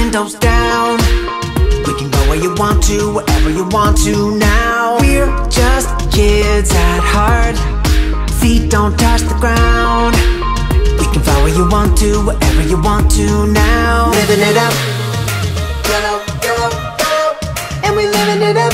windows down. We can go where you want to, wherever you want to now. We're just kids at heart, feet don't touch the ground. We can fly where you want to, wherever you want to now. Living it up, yellow, yellow, yellow, and we living it up.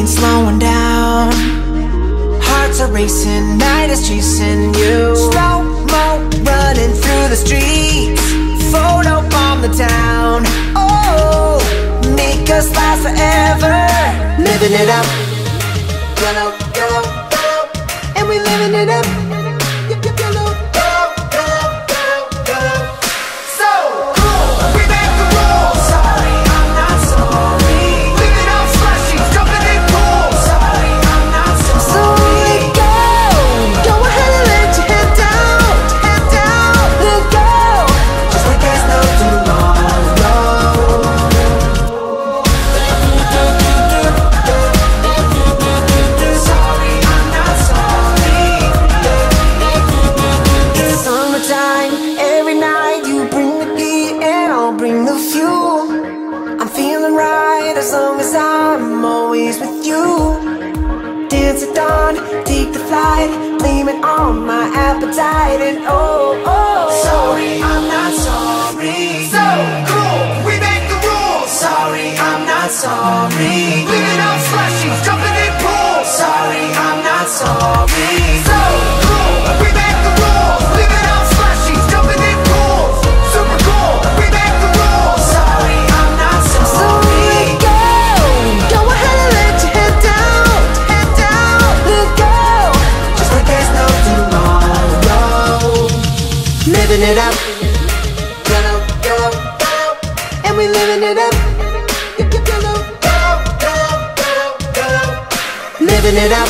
Slowing down, hearts are racing, night is chasing you. Slow-mo running through the streets, photo bomb the town. Oh, make us last forever. Living it up, yellow, yellow, yellow, and we living it up. As long as I'm always with you. Dance at dawn, take the flight, blame it on my appetite. And oh, oh, sorry, I'm not sorry. So cool, we make the rules. Sorry, I'm not sorry. Living on slushies, jumping in pools. Sorry, I'm not sorry. So cool, we make the rules. Living on slushies, jumping in pools. Super cool, we make the rules. Sorry, I'm not sorry. Living it up, yellow, yellow, yellow, and we living it up. Yellow, yellow, yellow, yellow, yellow. Living it up,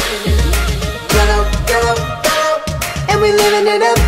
yellow, yellow, yellow, and we living it up.